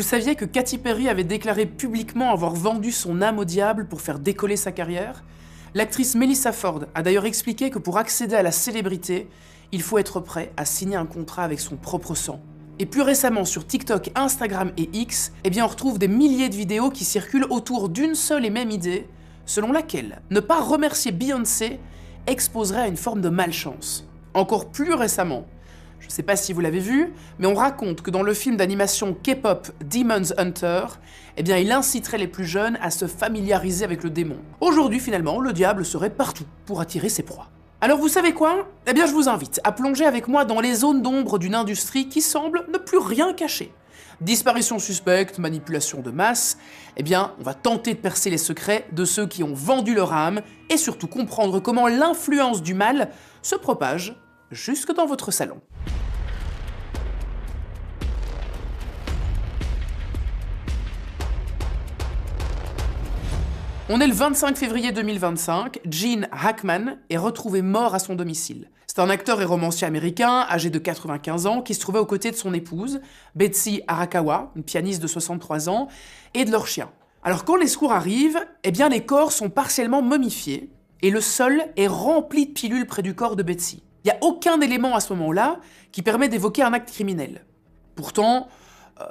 saviez que Katy Perry avait déclaré publiquement avoir vendu son âme au diable pour faire décoller sa carrière? L'actrice Melissa Ford a d'ailleurs expliqué que pour accéder à la célébrité, il faut être prêt à signer un contrat avec son propre sang. Et plus récemment sur TikTok, Instagram et X, on retrouve des milliers de vidéos qui circulent autour d'une seule et même idée, selon laquelle ne pas remercier Beyoncé exposerait à une forme de malchance. Encore plus récemment, je ne sais pas si vous l'avez vu, mais on raconte que dans le film d'animation K-pop Demon Hunter, il inciterait les plus jeunes à se familiariser avec le démon. Aujourd'hui, finalement, le diable serait partout pour attirer ses proies. Alors vous savez quoi? Je vous invite à plonger avec moi dans les zones d'ombre d'une industrie qui semble ne plus rien cacher. Disparition suspecte, manipulation de masse, on va tenter de percer les secrets de ceux qui ont vendu leur âme et surtout comprendre comment l'influence du mal se propage jusque dans votre salon. On est le 25 février 2025, Gene Hackman est retrouvé mort à son domicile. C'est un acteur et romancier américain, âgé de 95 ans, qui se trouvait aux côtés de son épouse, Betsy Arakawa, une pianiste de 63 ans, et de leur chien. Alors quand les secours arrivent, les corps sont partiellement momifiés, et le sol est rempli de pilules près du corps de Betsy. Il n'y a aucun élément à ce moment-là qui permet d'évoquer un acte criminel. Pourtant,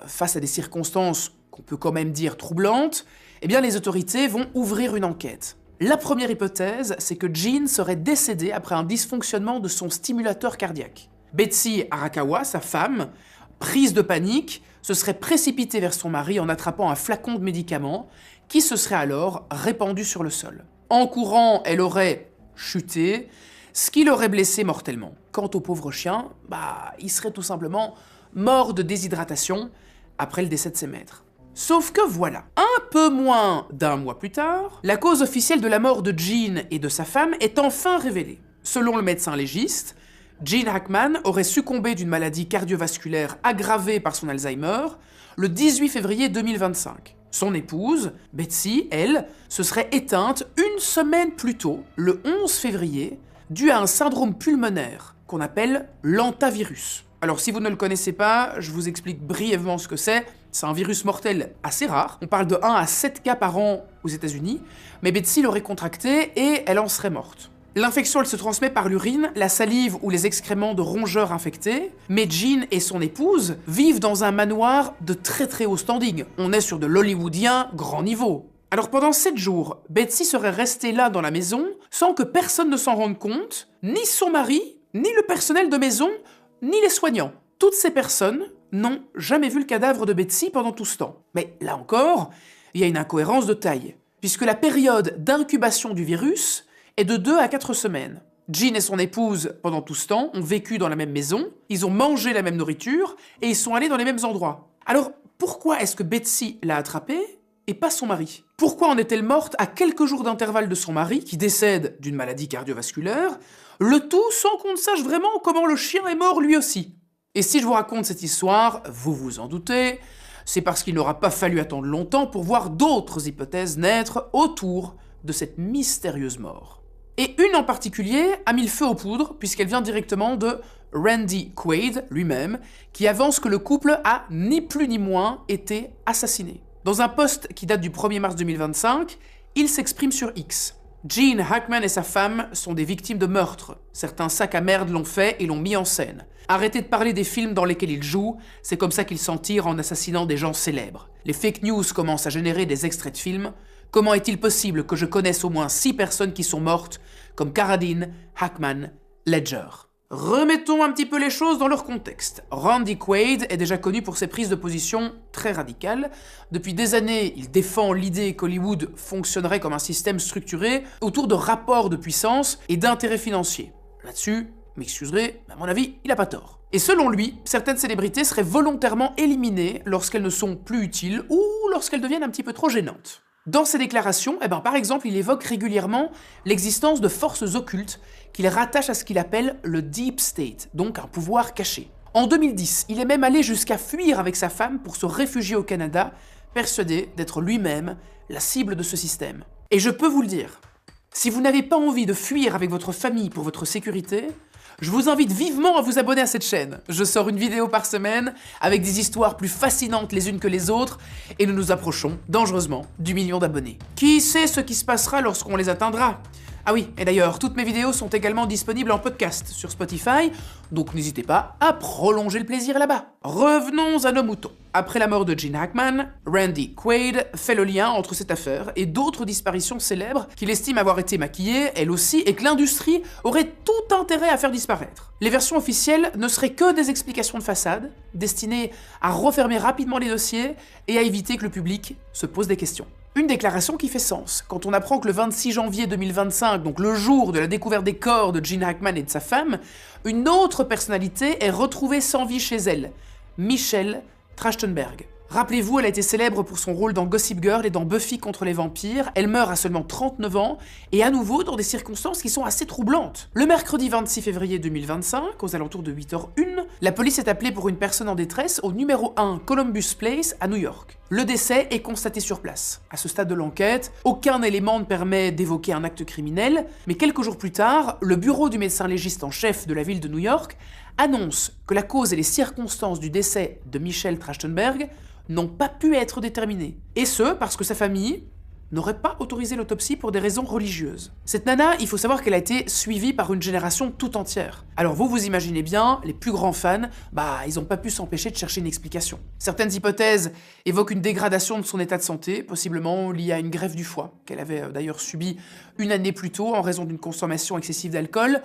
face à des circonstances qu'on peut quand même dire troublantes, les autorités vont ouvrir une enquête. La première hypothèse, c'est que Gene serait décédé après un dysfonctionnement de son stimulateur cardiaque. Betsy Arakawa, sa femme, prise de panique, se serait précipitée vers son mari en attrapant un flacon de médicaments qui se serait alors répandu sur le sol. En courant, elle aurait chuté, ce qui l'aurait blessé mortellement. Quant au pauvre chien, il serait tout simplement mort de déshydratation après le décès de ses maîtres. Sauf que voilà, un peu moins d'un mois plus tard, la cause officielle de la mort de Gene et de sa femme est enfin révélée. Selon le médecin légiste, Gene Hackman aurait succombé d'une maladie cardiovasculaire aggravée par son Alzheimer le 18 février 2025. Son épouse, Betsy, elle, se serait éteinte une semaine plus tôt, le 11 février, dû à un syndrome pulmonaire qu'on appelle l'hantavirus. Alors si vous ne le connaissez pas, je vous explique brièvement ce que c'est. C'est un virus mortel assez rare, on parle de 1 à 7 cas par an aux États-Unis, mais Betsy l'aurait contracté et elle en serait morte. L'infection, elle se transmet par l'urine, la salive ou les excréments de rongeurs infectés, mais Gene et son épouse vivent dans un manoir de très haut standing. On est sur de l'hollywoodien grand niveau. Alors pendant 7 jours, Betsy serait restée là dans la maison sans que personne ne s'en rende compte, ni son mari, ni le personnel de maison, ni les soignants. Toutes ces personnes n'ont jamais vu le cadavre de Betsy pendant tout ce temps. Mais là encore, il y a une incohérence de taille, puisque la période d'incubation du virus est de 2 à 4 semaines. Gene et son épouse, pendant tout ce temps, ont vécu dans la même maison, ils ont mangé la même nourriture, et ils sont allés dans les mêmes endroits. Alors, pourquoi est-ce que Betsy l'a attrapée et pas son mari? Pourquoi en est-elle morte à quelques jours d'intervalle de son mari, qui décède d'une maladie cardiovasculaire, le tout sans qu'on ne sache vraiment comment le chien est mort lui aussi? Et si je vous raconte cette histoire, vous vous en doutez, c'est parce qu'il n'aura pas fallu attendre longtemps pour voir d'autres hypothèses naître autour de cette mystérieuse mort. Et une en particulier a mis le feu aux poudres, puisqu'elle vient directement de Randy Quaid lui-même, qui avance que le couple a ni plus ni moins été assassiné. Dans un post qui date du 1er mars 2025, il s'exprime sur X. Gene Hackman et sa femme sont des victimes de meurtre. Certains sacs à merde l'ont fait et l'ont mis en scène. Arrêtez de parler des films dans lesquels ils jouent, c'est comme ça qu'ils s'en tirent en assassinant des gens célèbres. Les fake news commencent à générer des extraits de films. Comment est-il possible que je connaisse au moins 6 personnes qui sont mortes, comme Carradine, Hackman, Ledger? Remettons un petit peu les choses dans leur contexte. Randy Quaid est déjà connu pour ses prises de position très radicales. Depuis des années, il défend l'idée qu'Hollywood fonctionnerait comme un système structuré autour de rapports de puissance et d'intérêts financiers. Là-dessus, m'excuserez, mais à mon avis, il n'a pas tort. Et selon lui, certaines célébrités seraient volontairement éliminées lorsqu'elles ne sont plus utiles ou lorsqu'elles deviennent un petit peu trop gênantes. Dans ses déclarations, par exemple, il évoque régulièrement l'existence de forces occultes qu'il rattache à ce qu'il appelle le Deep State, donc un pouvoir caché. En 2010, il est même allé jusqu'à fuir avec sa femme pour se réfugier au Canada, persuadé d'être lui-même la cible de ce système. Et je peux vous le dire, si vous n'avez pas envie de fuir avec votre famille pour votre sécurité, Je vous invite vivement à vous abonner à cette chaîne. Je sors une vidéo par semaine, avec des histoires plus fascinantes les unes que les autres, et nous nous approchons dangereusement du 1 000 000 d'abonnés. Qui sait ce qui se passera lorsqu'on les atteindra? Ah oui, et d'ailleurs, toutes mes vidéos sont également disponibles en podcast sur Spotify, donc n'hésitez pas à prolonger le plaisir là-bas. Revenons à nos moutons. Après la mort de Gene Hackman, Randy Quaid fait le lien entre cette affaire et d'autres disparitions célèbres qu'il estime avoir été maquillées, elle aussi, et que l'industrie aurait tout intérêt à faire disparaître. Les versions officielles ne seraient que des explications de façade, destinées à refermer rapidement les dossiers et à éviter que le public se pose des questions. Une déclaration qui fait sens, quand on apprend que le 26 janvier 2025, donc le jour de la découverte des corps de Gene Hackman et de sa femme, une autre personnalité est retrouvée sans vie chez elle, Michelle Trachtenberg. Rappelez-vous, elle a été célèbre pour son rôle dans Gossip Girl et dans Buffy contre les vampires. Elle meurt à seulement 39 ans, et à nouveau dans des circonstances qui sont assez troublantes. Le mercredi 26 février 2025, aux alentours de 8h01, la police est appelée pour une personne en détresse au numéro 1 Columbus Place à New York. Le décès est constaté sur place. À ce stade de l'enquête, aucun élément ne permet d'évoquer un acte criminel, mais quelques jours plus tard, le bureau du médecin légiste en chef de la ville de New York annonce que la cause et les circonstances du décès de Michelle Trachtenberg n'ont pas pu être déterminées. Et ce, parce que sa famille n'aurait pas autorisé l'autopsie pour des raisons religieuses. Cette nana, il faut savoir qu'elle a été suivie par une génération tout entière. Alors vous imaginez bien, les plus grands fans, ils n'ont pas pu s'empêcher de chercher une explication. Certaines hypothèses évoquent une dégradation de son état de santé, possiblement liée à une greffe du foie, qu'elle avait d'ailleurs subie 1 année plus tôt en raison d'une consommation excessive d'alcool.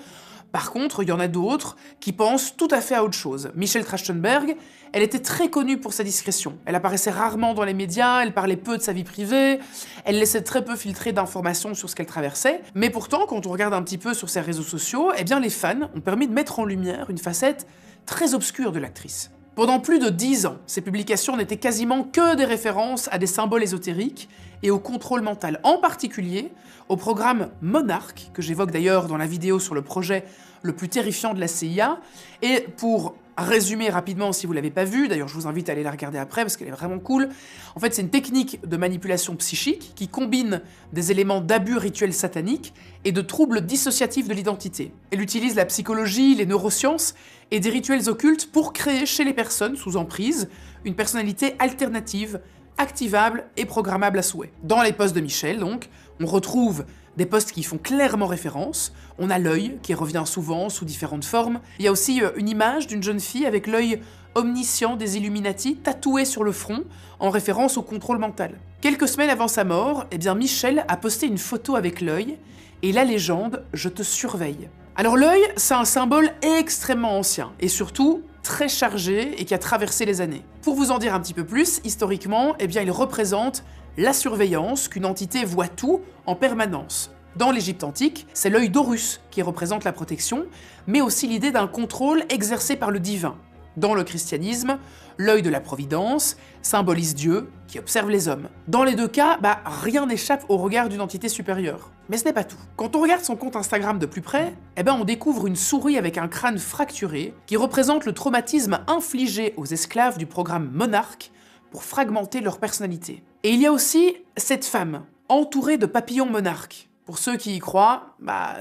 Par contre, il y en a d'autres qui pensent tout à fait à autre chose. Michelle Trachtenberg, elle était très connue pour sa discrétion. Elle apparaissait rarement dans les médias, elle parlait peu de sa vie privée, elle laissait très peu filtrer d'informations sur ce qu'elle traversait. Mais pourtant, quand on regarde un petit peu sur ses réseaux sociaux, les fans ont permis de mettre en lumière une facette très obscure de l'actrice. Pendant plus de 10 ans, ces publications n'étaient quasiment que des références à des symboles ésotériques et au contrôle mental, en particulier au programme Monarch, que j'évoque d'ailleurs dans la vidéo sur le projet le plus terrifiant de la CIA. Et pour résumer rapidement, si vous l'avez pas vu, d'ailleurs je vous invite à aller la regarder après parce qu'elle est vraiment cool, en fait c'est une technique de manipulation psychique qui combine des éléments d'abus rituels sataniques et de troubles dissociatifs de l'identité. Elle utilise la psychologie, les neurosciences et des rituels occultes pour créer chez les personnes sous emprise une personnalité alternative, activable et programmable à souhait. Dans les posts de Michelle, donc, on retrouve des posts qui font clairement référence. On a l'œil qui revient souvent sous différentes formes. Il y a aussi une image d'une jeune fille avec l'œil omniscient des Illuminati tatoué sur le front en référence au contrôle mental. Quelques semaines avant sa mort, Michelle a posté une photo avec l'œil et la légende « Je te surveille ». Alors l'œil, c'est un symbole extrêmement ancien et surtout très chargé et qui a traversé les années. Pour vous en dire un petit peu plus, historiquement, il représente la surveillance, qu'une entité voit tout en permanence. Dans l'Égypte antique, c'est l'œil d'Horus qui représente la protection, mais aussi l'idée d'un contrôle exercé par le divin. Dans le christianisme, l'œil de la providence symbolise Dieu qui observe les hommes. Dans les deux cas, rien n'échappe au regard d'une entité supérieure. Mais ce n'est pas tout. Quand on regarde son compte Instagram de plus près, on découvre une souris avec un crâne fracturé qui représente le traumatisme infligé aux esclaves du programme Monarch pour fragmenter leur personnalité. Et il y a aussi cette femme, entourée de papillons monarques. Pour ceux qui y croient,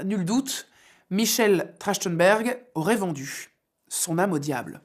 nul doute, Michelle Trachtenberg aurait vendu son âme au diable.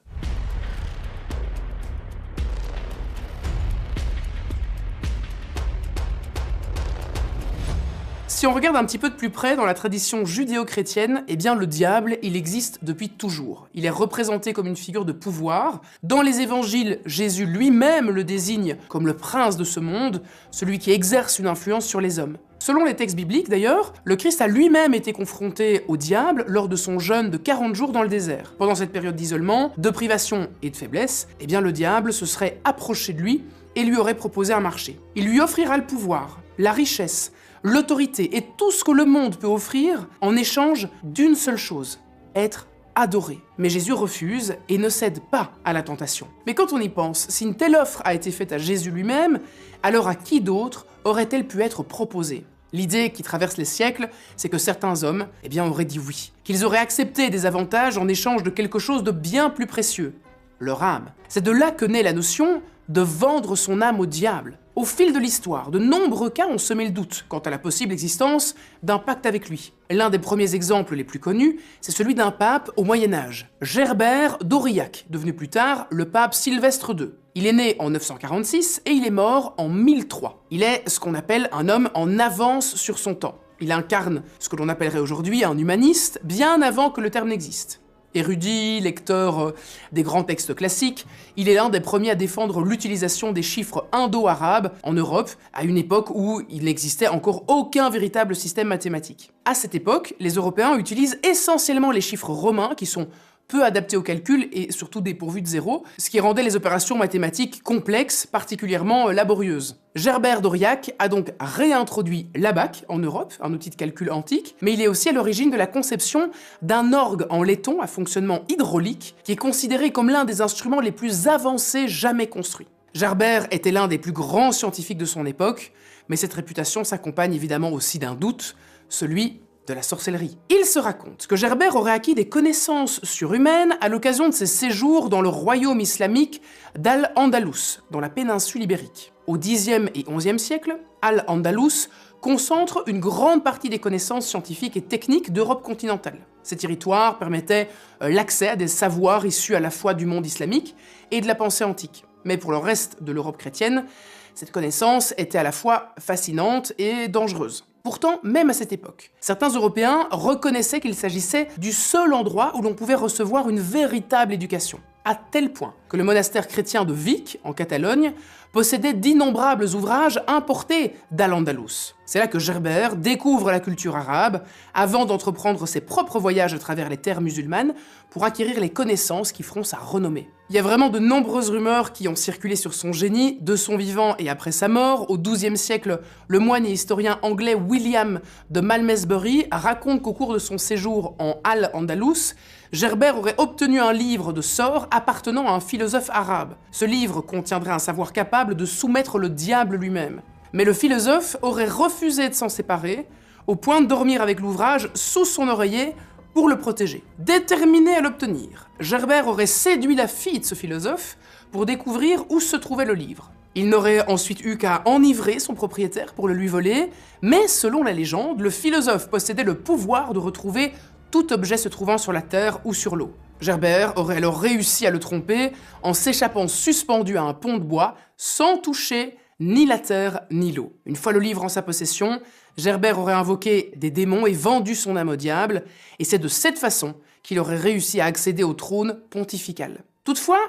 Si on regarde un petit peu de plus près dans la tradition judéo-chrétienne, le diable, il existe depuis toujours. Il est représenté comme une figure de pouvoir. Dans les évangiles, Jésus lui-même le désigne comme le prince de ce monde, celui qui exerce une influence sur les hommes. Selon les textes bibliques d'ailleurs, le Christ a lui-même été confronté au diable lors de son jeûne de 40 jours dans le désert. Pendant cette période d'isolement, de privation et de faiblesse, le diable se serait approché de lui et lui aurait proposé un marché. Il lui offrira le pouvoir, la richesse, l'autorité et tout ce que le monde peut offrir en échange d'une seule chose, être adoré. Mais Jésus refuse et ne cède pas à la tentation. Mais quand on y pense, si une telle offre a été faite à Jésus lui-même, alors à qui d'autre aurait-elle pu être proposée? L'idée qui traverse les siècles, c'est que certains hommes, auraient dit oui, qu'ils auraient accepté des avantages en échange de quelque chose de bien plus précieux, leur âme. C'est de là que naît la notion de vendre son âme au diable. Au fil de l'histoire, de nombreux cas ont semé le doute quant à la possible existence d'un pacte avec lui. L'un des premiers exemples les plus connus, c'est celui d'un pape au Moyen-Âge, Gerbert d'Aurillac, devenu plus tard le pape Sylvestre II. Il est né en 946 et il est mort en 1003. Il est ce qu'on appelle un homme en avance sur son temps. Il incarne ce que l'on appellerait aujourd'hui un humaniste, bien avant que le terme n'existe. Érudit, lecteur des grands textes classiques, il est l'un des premiers à défendre l'utilisation des chiffres indo-arabes en Europe, à une époque où il n'existait encore aucun véritable système mathématique. À cette époque, les Européens utilisent essentiellement les chiffres romains qui sont peu adaptés au calcul et surtout dépourvus de zéro, ce qui rendait les opérations mathématiques complexes, particulièrement laborieuses. Gerbert d'Aurillac a donc réintroduit l'abaque en Europe, un outil de calcul antique, mais il est aussi à l'origine de la conception d'un orgue en laiton à fonctionnement hydraulique, qui est considéré comme l'un des instruments les plus avancés jamais construits. Gerbert était l'un des plus grands scientifiques de son époque, mais cette réputation s'accompagne évidemment aussi d'un doute, celui de la sorcellerie. Il se raconte que Gerbert aurait acquis des connaissances surhumaines à l'occasion de ses séjours dans le royaume islamique d'Al-Andalus, dans la péninsule ibérique. Au Xe et XIe siècle, Al-Andalus concentre une grande partie des connaissances scientifiques et techniques d'Europe continentale. Ces territoires permettaient l'accès à des savoirs issus à la fois du monde islamique et de la pensée antique. Mais pour le reste de l'Europe chrétienne, cette connaissance était à la fois fascinante et dangereuse. Pourtant, même à cette époque, certains Européens reconnaissaient qu'il s'agissait du seul endroit où l'on pouvait recevoir une véritable éducation, à tel point que le monastère chrétien de Vic, en Catalogne, possédait d'innombrables ouvrages importés d'Al-Andalus. C'est là que Gerbert découvre la culture arabe, avant d'entreprendre ses propres voyages à travers les terres musulmanes pour acquérir les connaissances qui feront sa renommée. Il y a vraiment de nombreuses rumeurs qui ont circulé sur son génie, de son vivant et après sa mort. Au XIIe siècle, le moine et historien anglais William de Malmesbury raconte qu'au cours de son séjour en Al-Andalus, Gerbert aurait obtenu un livre de sorts appartenant à un philosophe arabe. Ce livre contiendrait un savoir capable de soumettre le diable lui-même. Mais le philosophe aurait refusé de s'en séparer, au point de dormir avec l'ouvrage sous son oreiller pour le protéger. Déterminé à l'obtenir, Gerbert aurait séduit la fille de ce philosophe pour découvrir où se trouvait le livre. Il n'aurait ensuite eu qu'à enivrer son propriétaire pour le lui voler, mais selon la légende, le philosophe possédait le pouvoir de retrouver tout objet se trouvant sur la terre ou sur l'eau. Gerbert aurait alors réussi à le tromper en s'échappant suspendu à un pont de bois sans toucher ni la terre ni l'eau. Une fois le livre en sa possession, Gerbert aurait invoqué des démons et vendu son âme au diable, et c'est de cette façon qu'il aurait réussi à accéder au trône pontifical. Toutefois,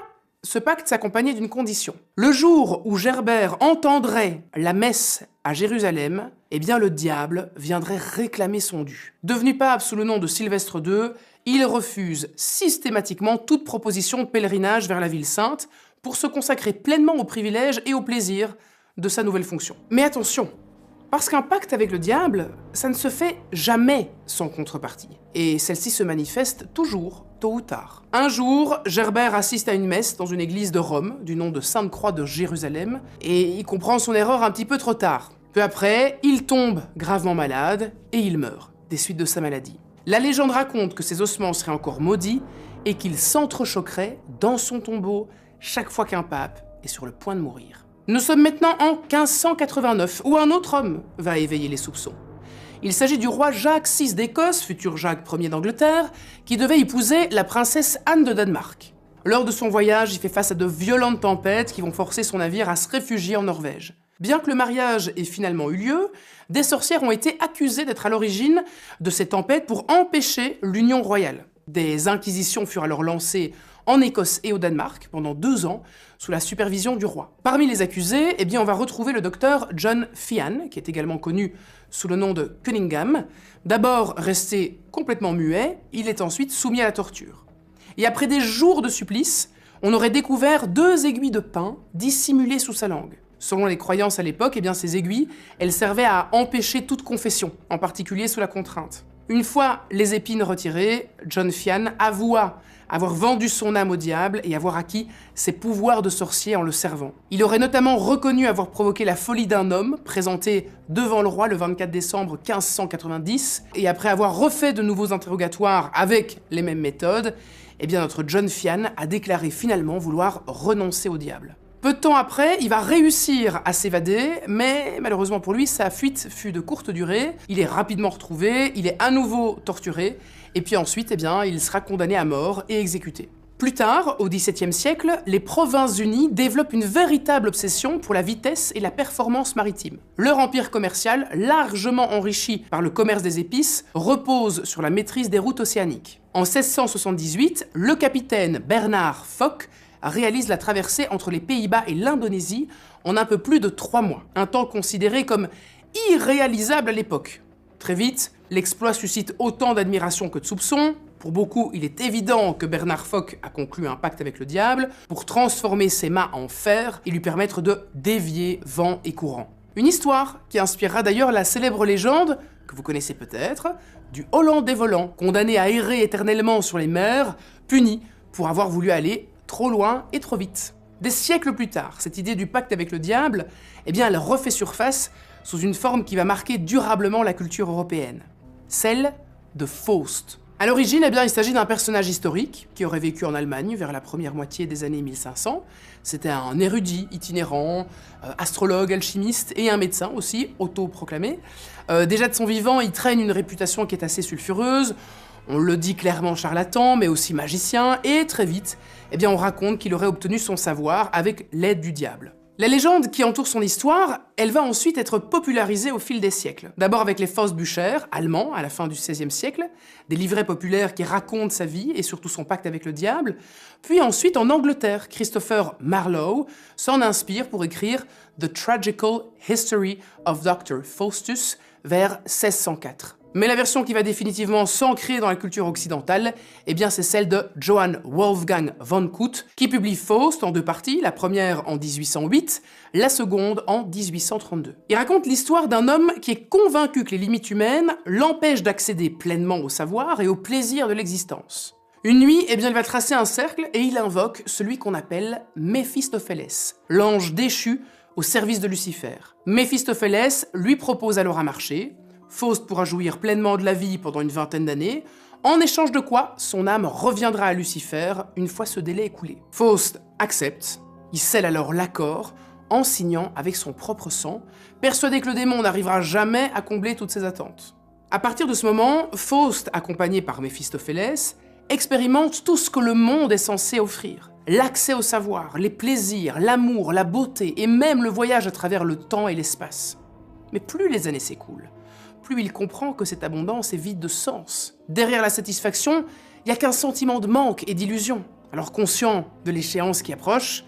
ce pacte s'accompagnait d'une condition. Le jour où Gerbert entendrait la messe à Jérusalem, eh bien le diable viendrait réclamer son dû. Devenu pape sous le nom de Sylvestre II, il refuse systématiquement toute proposition de pèlerinage vers la ville sainte pour se consacrer pleinement aux privilèges et aux plaisirs de sa nouvelle fonction. Mais attention, parce qu'un pacte avec le diable, ça ne se fait jamais sans contrepartie. Et celle-ci se manifeste toujours, tôt ou tard. Un jour, Gerbert assiste à une messe dans une église de Rome, du nom de Sainte-Croix de Jérusalem, et il comprend son erreur un petit peu trop tard. Peu après, il tombe gravement malade et il meurt des suites de sa maladie. La légende raconte que ses ossements seraient encore maudits et qu'il s'entrechoquerait dans son tombeau chaque fois qu'un pape est sur le point de mourir. Nous sommes maintenant en 1589, où un autre homme va éveiller les soupçons. Il s'agit du roi Jacques VI d'Écosse, futur Jacques Ier d'Angleterre, qui devait épouser la princesse Anne de Danemark. Lors de son voyage, il fait face à de violentes tempêtes qui vont forcer son navire à se réfugier en Norvège. Bien que le mariage ait finalement eu lieu, des sorcières ont été accusées d'être à l'origine de ces tempêtes pour empêcher l'union royale. Des inquisitions furent alors lancées en Écosse et au Danemark pendant 2 ans, sous la supervision du roi. Parmi les accusés, on va retrouver le docteur John Fian, qui est également connu sous le nom de Cunningham. D'abord resté complètement muet, il est ensuite soumis à la torture. Et après des jours de supplice, on aurait découvert 2 aiguilles de pin dissimulées sous sa langue. Selon les croyances à l'époque, ces aiguilles, elles servaient à empêcher toute confession, en particulier sous la contrainte. Une fois les épines retirées, John Fian avoua avoir vendu son âme au diable et avoir acquis ses pouvoirs de sorcier en le servant. Il aurait notamment reconnu avoir provoqué la folie d'un homme présenté devant le roi le 24 décembre 1590, et après avoir refait de nouveaux interrogatoires avec les mêmes méthodes, notre John Fian a déclaré finalement vouloir renoncer au diable. Peu de temps après, il va réussir à s'évader, mais malheureusement pour lui, sa fuite fut de courte durée. Il est rapidement retrouvé, il est à nouveau torturé, et puis ensuite, il sera condamné à mort et exécuté. Plus tard, au XVIIe siècle, les Provinces-Unies développent une véritable obsession pour la vitesse et la performance maritime. Leur empire commercial, largement enrichi par le commerce des épices, repose sur la maîtrise des routes océaniques. En 1678, le capitaine Bernard Foch réalise la traversée entre les Pays-Bas et l'Indonésie en un peu plus de 3 mois, un temps considéré comme irréalisable à l'époque. Très vite, l'exploit suscite autant d'admiration que de soupçons. Pour beaucoup, il est évident que Bernard Foch a conclu un pacte avec le diable pour transformer ses mâts en fer et lui permettre de dévier vent et courant. Une histoire qui inspirera d'ailleurs la célèbre légende, que vous connaissez peut-être, du Hollandais volant, condamné à errer éternellement sur les mers, puni pour avoir voulu aller trop loin et trop vite. Des siècles plus tard, cette idée du pacte avec le diable, elle refait surface sous une forme qui va marquer durablement la culture européenne. Celle de Faust. À l'origine, il s'agit d'un personnage historique qui aurait vécu en Allemagne vers la première moitié des années 1500. C'était un érudit itinérant, astrologue, alchimiste et un médecin aussi, autoproclamé. Déjà de son vivant, il traîne une réputation qui est assez sulfureuse. On le dit clairement charlatan, mais aussi magicien, et très vite, on raconte qu'il aurait obtenu son savoir avec l'aide du diable. La légende qui entoure son histoire, elle va ensuite être popularisée au fil des siècles. D'abord avec les Faustbücher, allemands, à la fin du XVIe siècle, des livrets populaires qui racontent sa vie et surtout son pacte avec le diable. Puis ensuite en Angleterre, Christopher Marlowe s'en inspire pour écrire The Tragical History of Dr. Faustus vers 1604. Mais la version qui va définitivement s'ancrer dans la culture occidentale, c'est celle de Johann Wolfgang von Kut, qui publie Faust en 2 parties, la première en 1808, la seconde en 1832. Il raconte l'histoire d'un homme qui est convaincu que les limites humaines l'empêchent d'accéder pleinement au savoir et au plaisir de l'existence. Une nuit, il va tracer un cercle et il invoque celui qu'on appelle Méphistophélès, l'ange déchu au service de Lucifer. Méphistophélès lui propose alors un marché. Faust pourra jouir pleinement de la vie pendant une vingtaine d'années, en échange de quoi son âme reviendra à Lucifer une fois ce délai écoulé. Faust accepte, il scelle alors l'accord en signant avec son propre sang, persuadé que le démon n'arrivera jamais à combler toutes ses attentes. À partir de ce moment, Faust, accompagné par Méphistophélès, expérimente tout ce que le monde est censé offrir. L'accès au savoir, les plaisirs, l'amour, la beauté et même le voyage à travers le temps et l'espace. Mais plus les années s'écoulent, plus il comprend que cette abondance est vide de sens. Derrière la satisfaction, il n'y a qu'un sentiment de manque et d'illusion. Alors conscient de l'échéance qui approche,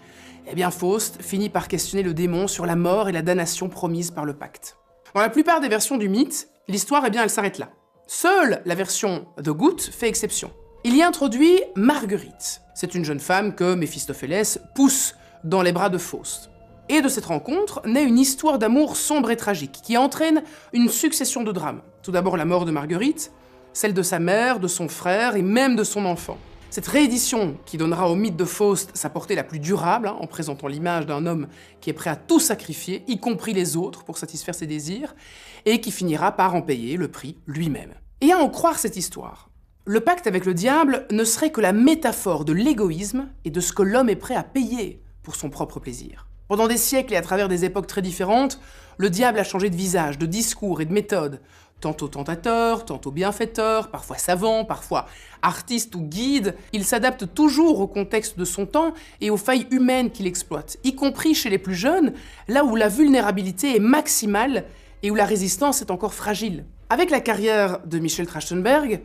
Faust finit par questionner le démon sur la mort et la damnation promise par le pacte. Dans la plupart des versions du mythe, l'histoire, elle s'arrête là. Seule la version de Gut fait exception. Il y introduit Marguerite. C'est une jeune femme que Méphistophélès pousse dans les bras de Faust. Et de cette rencontre naît une histoire d'amour sombre et tragique, qui entraîne une succession de drames. Tout d'abord la mort de Marguerite, celle de sa mère, de son frère et même de son enfant. Cette réédition, qui donnera au mythe de Faust sa portée la plus durable, en présentant l'image d'un homme qui est prêt à tout sacrifier, y compris les autres, pour satisfaire ses désirs, et qui finira par en payer le prix lui-même. Et à en croire cette histoire, le pacte avec le diable ne serait que la métaphore de l'égoïsme et de ce que l'homme est prêt à payer pour son propre plaisir. Pendant des siècles et à travers des époques très différentes, le diable a changé de visage, de discours et de méthode. Tantôt tentateur, tantôt bienfaiteur, parfois savant, parfois artiste ou guide, il s'adapte toujours au contexte de son temps et aux failles humaines qu'il exploite, y compris chez les plus jeunes, là où la vulnérabilité est maximale et où la résistance est encore fragile. Avec la carrière de Michelle Trachtenberg,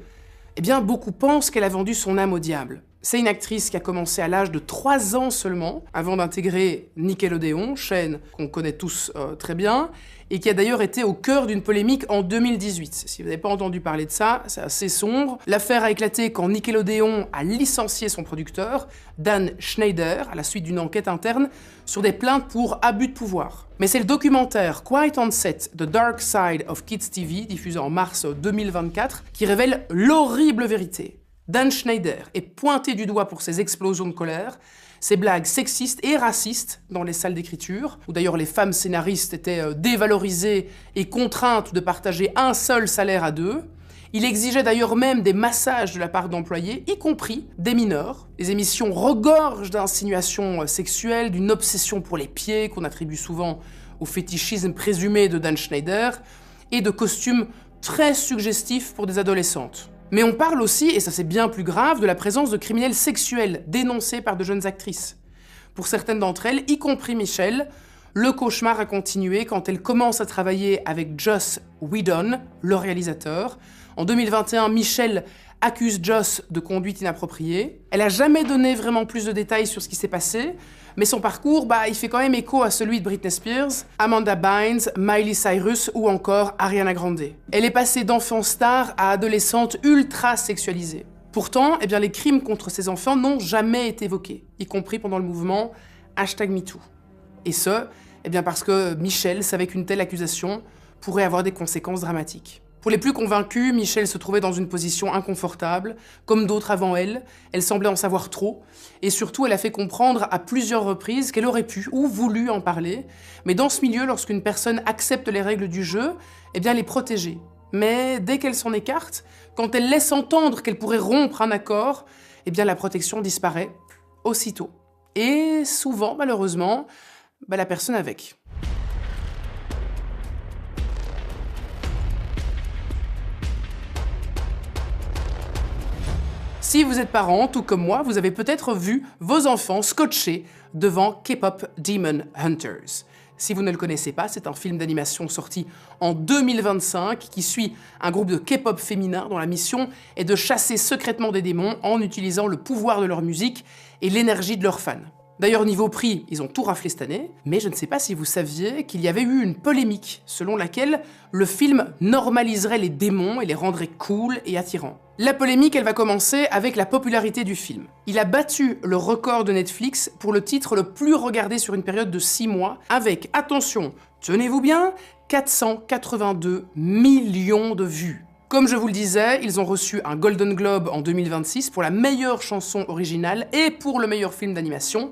beaucoup pensent qu'elle a vendu son âme au diable. C'est une actrice qui a commencé à l'âge de 3 ans seulement, avant d'intégrer Nickelodeon, chaîne qu'on connaît tous très bien, et qui a d'ailleurs été au cœur d'une polémique en 2018. Si vous n'avez pas entendu parler de ça, c'est assez sombre. L'affaire a éclaté quand Nickelodeon a licencié son producteur, Dan Schneider, à la suite d'une enquête interne, sur des plaintes pour abus de pouvoir. Mais c'est le documentaire Quiet on Set, The Dark Side of Kids TV, diffusé en mars 2024, qui révèle l'horrible vérité. Dan Schneider est pointé du doigt pour ses explosions de colère, ses blagues sexistes et racistes dans les salles d'écriture, où d'ailleurs les femmes scénaristes étaient dévalorisées et contraintes de partager un seul salaire à 2, Il exigeait d'ailleurs même des massages de la part d'employés, y compris des mineurs. Les émissions regorgent d'insinuations sexuelles, d'une obsession pour les pieds qu'on attribue souvent au fétichisme présumé de Dan Schneider, et de costumes très suggestifs pour des adolescentes. Mais on parle aussi, et ça c'est bien plus grave, de la présence de criminels sexuels dénoncés par de jeunes actrices. Pour certaines d'entre elles, y compris Michelle, le cauchemar a continué quand elle commence à travailler avec Joss Whedon, le réalisateur. En 2021, Michelle accuse Joss de conduite inappropriée. Elle n'a jamais donné vraiment plus de détails sur ce qui s'est passé, mais son parcours, il fait quand même écho à celui de Britney Spears, Amanda Bynes, Miley Cyrus ou encore Ariana Grande. Elle est passée d'enfant star à adolescente ultra sexualisée. Pourtant, les crimes contre ces enfants n'ont jamais été évoqués, y compris pendant le mouvement #MeToo. Et ce, parce que Michelle savait qu'une telle accusation pourrait avoir des conséquences dramatiques. Pour les plus convaincus, Michelle se trouvait dans une position inconfortable. Comme d'autres avant elle, elle semblait en savoir trop. Et surtout, elle a fait comprendre à plusieurs reprises qu'elle aurait pu ou voulu en parler. Mais dans ce milieu, lorsqu'une personne accepte les règles du jeu, elle est protégée. Mais dès qu'elle s'en écarte, quand elle laisse entendre qu'elle pourrait rompre un accord, la protection disparaît aussitôt. Et souvent, malheureusement, la personne avec. Si vous êtes parent, tout comme moi, vous avez peut-être vu vos enfants scotchés devant K-Pop Demon Hunters. Si vous ne le connaissez pas, c'est un film d'animation sorti en 2025 qui suit un groupe de K-pop féminin dont la mission est de chasser secrètement des démons en utilisant le pouvoir de leur musique et l'énergie de leurs fans. D'ailleurs, niveau prix, ils ont tout raflé cette année, mais je ne sais pas si vous saviez qu'il y avait eu une polémique selon laquelle le film normaliserait les démons et les rendrait cool et attirants. La polémique, elle va commencer avec la popularité du film. Il a battu le record de Netflix pour le titre le plus regardé sur une période de 6 mois, avec, attention, tenez-vous bien, 482 millions de vues. Comme je vous le disais, ils ont reçu un Golden Globe en 2026 pour la meilleure chanson originale et pour le meilleur film d'animation,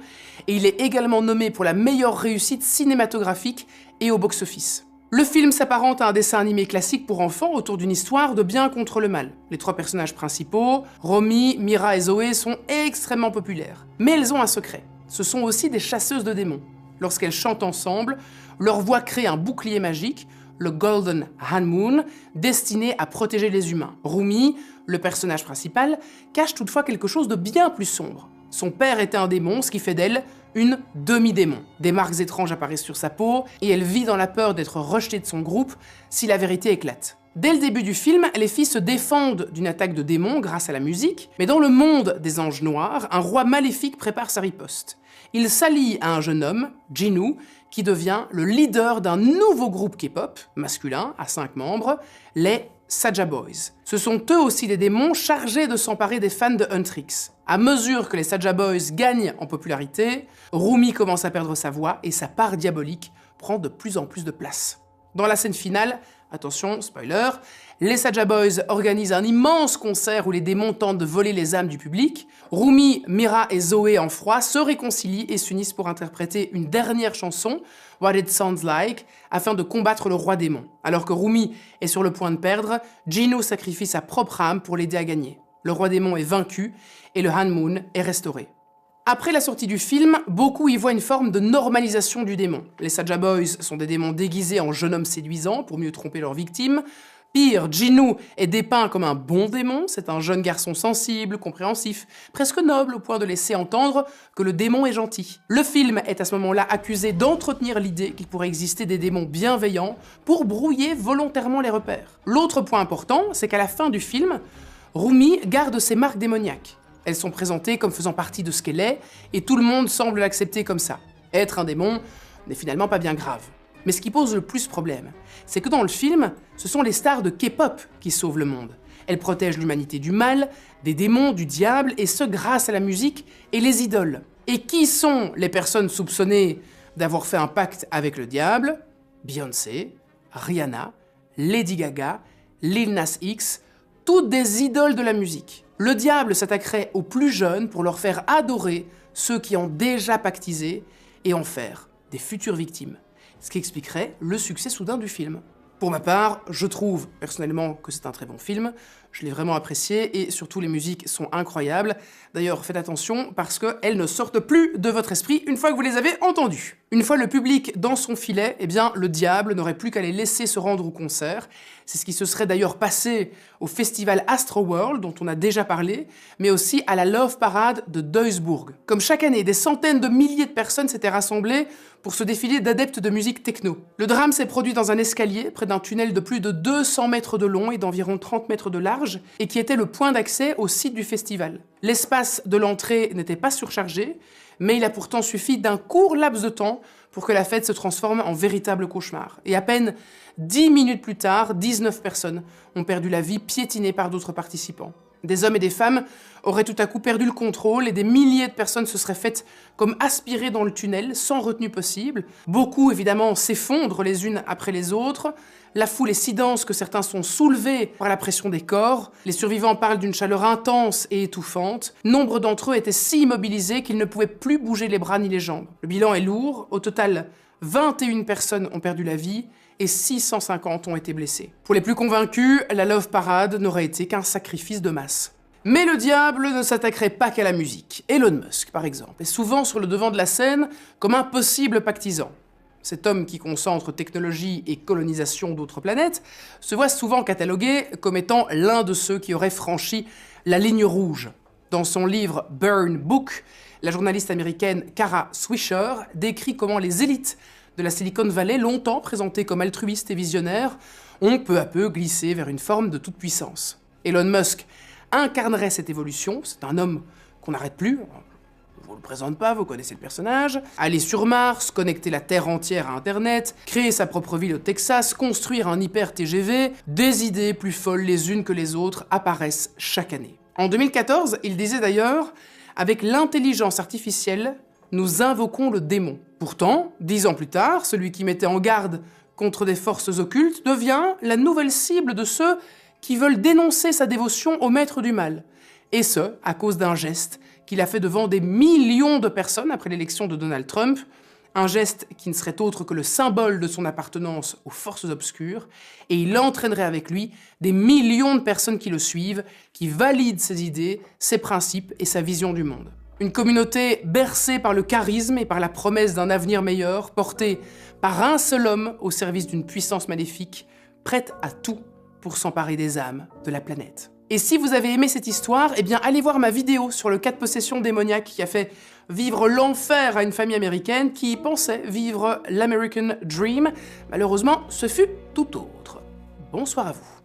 et il est également nommé pour la meilleure réussite cinématographique et au box-office. Le film s'apparente à un dessin animé classique pour enfants autour d'une histoire de bien contre le mal. Les 3 personnages principaux, Romy, Mira et Zoé, sont extrêmement populaires. Mais elles ont un secret. Ce sont aussi des chasseuses de démons. Lorsqu'elles chantent ensemble, leur voix crée un bouclier magique, le Golden Hanmoon, destiné à protéger les humains. Rumi, le personnage principal, cache toutefois quelque chose de bien plus sombre. Son père était un démon, ce qui fait d'elle une demi-démon. Des marques étranges apparaissent sur sa peau, et elle vit dans la peur d'être rejetée de son groupe si la vérité éclate. Dès le début du film, les filles se défendent d'une attaque de démons grâce à la musique, mais dans le monde des anges noirs, un roi maléfique prépare sa riposte. Il s'allie à un jeune homme, Jinu, qui devient le leader d'un nouveau groupe K-pop, masculin, à 5 membres, les Saja Boys. Ce sont eux aussi des démons chargés de s'emparer des fans de Huntrix. À mesure que les Saja Boys gagnent en popularité, Rumi commence à perdre sa voix et sa part diabolique prend de plus en plus de place. Dans la scène finale, attention, spoiler, les Saja Boys organisent un immense concert où les démons tentent de voler les âmes du public. Rumi, Mira et Zoé en froid se réconcilient et s'unissent pour interpréter une dernière chanson, What It Sounds Like, afin de combattre le roi démon. Alors que Rumi est sur le point de perdre, Jinu sacrifie sa propre âme pour l'aider à gagner. Le roi démon est vaincu et le Hanmoon est restauré. Après la sortie du film, beaucoup y voient une forme de normalisation du démon. Les Saja Boys sont des démons déguisés en jeunes hommes séduisants pour mieux tromper leurs victimes. Pire, Jinu est dépeint comme un bon démon, c'est un jeune garçon sensible, compréhensif, presque noble au point de laisser entendre que le démon est gentil. Le film est à ce moment-là accusé d'entretenir l'idée qu'il pourrait exister des démons bienveillants pour brouiller volontairement les repères. L'autre point important, c'est qu'à la fin du film, Rumi garde ses marques démoniaques. Elles sont présentées comme faisant partie de ce qu'elle est, et tout le monde semble l'accepter comme ça. Être un démon n'est finalement pas bien grave. Mais ce qui pose le plus problème, c'est que dans le film, ce sont les stars de K-pop qui sauvent le monde. Elles protègent l'humanité du mal, des démons, du diable, et ce grâce à la musique et les idoles. Et qui sont les personnes soupçonnées d'avoir fait un pacte avec le diable? Beyoncé, Rihanna, Lady Gaga, Lil Nas X, toutes des idoles de la musique. Le diable s'attaquerait aux plus jeunes pour leur faire adorer ceux qui ont déjà pactisé et en faire des futures victimes. Ce qui expliquerait le succès soudain du film. Pour ma part, je trouve personnellement que c'est un très bon film, je l'ai vraiment apprécié et surtout les musiques sont incroyables. D'ailleurs, faites attention parce qu'elles ne sortent plus de votre esprit une fois que vous les avez entendues. Une fois le public dans son filet, eh bien le diable n'aurait plus qu'à les laisser se rendre au concert. C'est ce qui se serait d'ailleurs passé au festival Astroworld dont on a déjà parlé, mais aussi à la Love Parade de Duisburg. Comme chaque année, des centaines de milliers de personnes s'étaient rassemblées pour ce défilé d'adeptes de musique techno. Le drame s'est produit dans un escalier près d'un tunnel de plus de 200 mètres de long et d'environ 30 mètres de large, et qui était le point d'accès au site du festival. L'espace de l'entrée n'était pas surchargé, mais il a pourtant suffi d'un court laps de temps pour que la fête se transforme en véritable cauchemar. Et à peine 10 minutes plus tard, 19 personnes ont perdu la vie piétinées par d'autres participants. Des hommes et des femmes auraient tout à coup perdu le contrôle et des milliers de personnes se seraient faites comme aspirées dans le tunnel, sans retenue possible. Beaucoup, évidemment, s'effondrent les unes après les autres. La foule est si dense que certains sont soulevés par la pression des corps. Les survivants parlent d'une chaleur intense et étouffante. Nombre d'entre eux étaient si immobilisés qu'ils ne pouvaient plus bouger les bras ni les jambes. Le bilan est lourd. Au total, 21 personnes ont perdu la vie et 650 ont été blessés. Pour les plus convaincus, la Love Parade n'aurait été qu'un sacrifice de masse. Mais le diable ne s'attaquerait pas qu'à la musique. Elon Musk, par exemple, est souvent sur le devant de la scène comme un possible pactisan. Cet homme qui concentre technologie et colonisation d'autres planètes se voit souvent catalogué comme étant l'un de ceux qui auraient franchi la ligne rouge. Dans son livre Burn Book, la journaliste américaine Kara Swisher décrit comment les élites de la Silicon Valley, longtemps présentées comme altruistes et visionnaires, ont peu à peu glissé vers une forme de toute-puissance. Elon Musk incarnerait cette évolution, c'est un homme qu'on n'arrête plus. Je vous le présente pas, vous connaissez le personnage. Aller sur Mars, connecter la Terre entière à Internet, créer sa propre ville au Texas, construire un hyper-TGV, des idées plus folles les unes que les autres apparaissent chaque année. En 2014, il disait d'ailleurs « Avec l'intelligence artificielle, nous invoquons le démon ». Pourtant, 10 ans plus tard, celui qui mettait en garde contre des forces occultes devient la nouvelle cible de ceux qui veulent dénoncer sa dévotion au maître du mal. Et ce, à cause d'un geste qu'il a fait devant des millions de personnes après l'élection de Donald Trump, un geste qui ne serait autre que le symbole de son appartenance aux forces obscures, et il entraînerait avec lui des millions de personnes qui le suivent, qui valident ses idées, ses principes et sa vision du monde. Une communauté bercée par le charisme et par la promesse d'un avenir meilleur, portée par un seul homme au service d'une puissance maléfique, prête à tout pour s'emparer des âmes de la planète. Et si vous avez aimé cette histoire, eh bien allez voir ma vidéo sur le cas de possession démoniaque qui a fait vivre l'enfer à une famille américaine qui pensait vivre l'American Dream. Malheureusement, ce fut tout autre. Bonsoir à vous.